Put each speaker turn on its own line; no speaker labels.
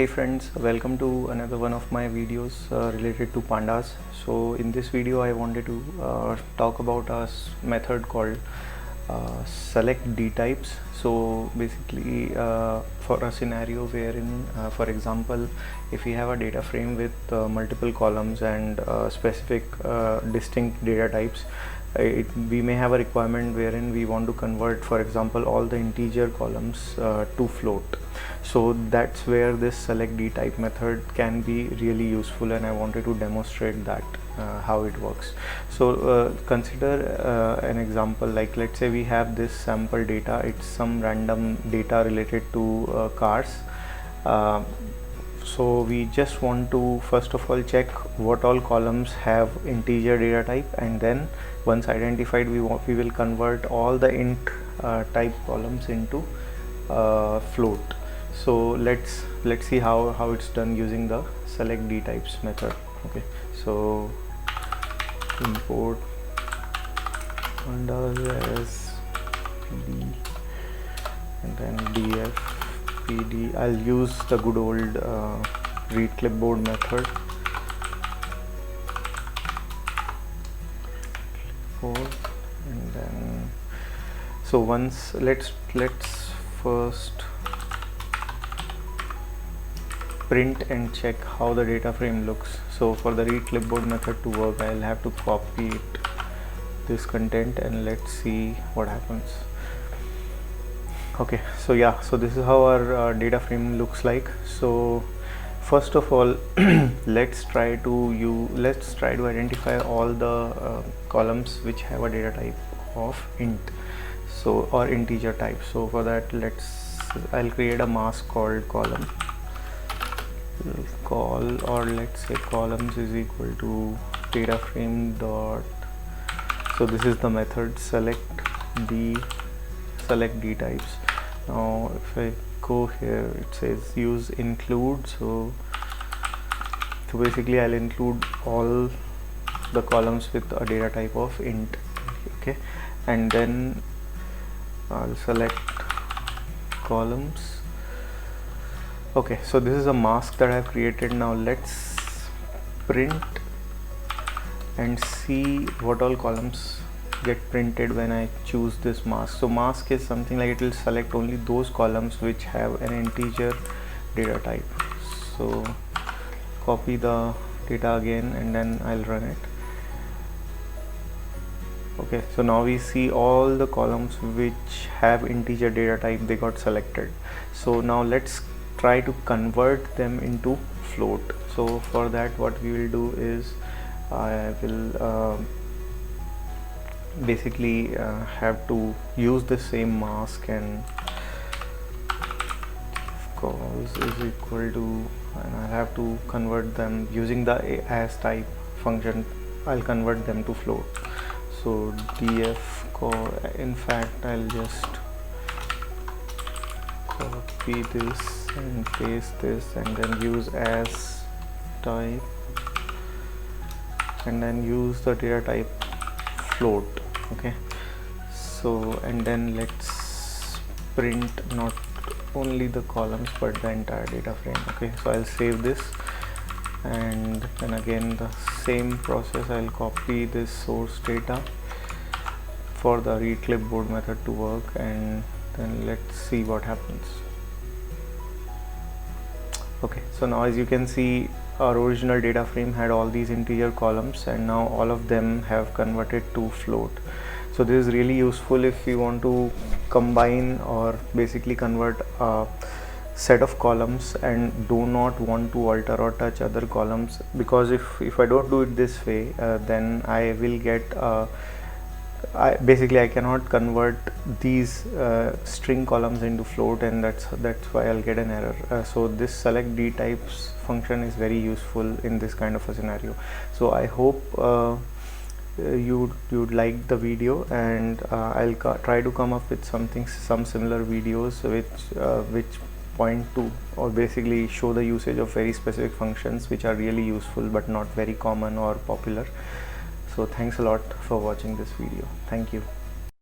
Hey friends, welcome to another one of my videos related to pandas. So in this video I wanted to talk about a method called select d types. So basically for a scenario wherein for example, if we have a data frame with multiple columns and specific distinct data types, we may have a requirement wherein we want to convert, for example, all the integer columns to float. So that's where this select d type method can be really useful, and I wanted to demonstrate that how it works. So consider an example, like let's say we have this sample data. It's some random data related to cars. So we just want to first of all check what all columns have integer data type, and then once identified, we will convert all the int type columns into float. So let's see how it's done using the select d types method. Okay, so import pandas as pd and then df pd. I'll use the good old read clipboard method. And then so once let's first print and check how the data frame looks. So for the read clipboard method to work, I'll have to copy this content, and let's see what happens. Okay, so yeah, so this is how our data frame looks like. So first of all, let's try to identify all the columns which have a data type of int, so or integer type. So for that, I'll create a mask called column. Or let's say columns is equal to data frame dot. So this is the method select d types. Now if I go here, it says use include. So basically I'll include all the columns with a data type of int. Okay, and then I'll select columns. Okay, so this is a mask that I've created. Now let's print and see what all columns get printed when I choose this mask. So mask is something like it will select only those columns which have an integer data type. So copy the data again, and then I'll run it. Okay, so now we see all the columns which have integer data type, they got selected. So now let's try to convert them into float. So for that, what we will do is I will basically have to use the same mask, and calls is equal to, and I have to convert them using the as type function. I'll convert them to float. So df call, in fact I'll just copy this and paste this, and then use as type, and then use the data type float. Okay, so and then let's print not only the columns but the entire data frame. Okay, so I'll save this, and then again the same process. I'll copy this source data for the read clipboard method to work, and then let's see what happens. Okay, so now as you can see, our original data frame had all these integer columns, and now all of them have converted to float. So this is really useful if we want to combine or basically convert a set of columns and do not want to alter or touch other columns, because if I don't do it this way, then I will get I cannot convert these string columns into float, and that's why I'll get an error. So this select d types function is very useful in this kind of a scenario. So I hope you'd like the video, and I'll try to come up with some similar videos which point to or basically show the usage of very specific functions which are really useful but not very common or popular. So thanks a lot for watching this video. Thank you.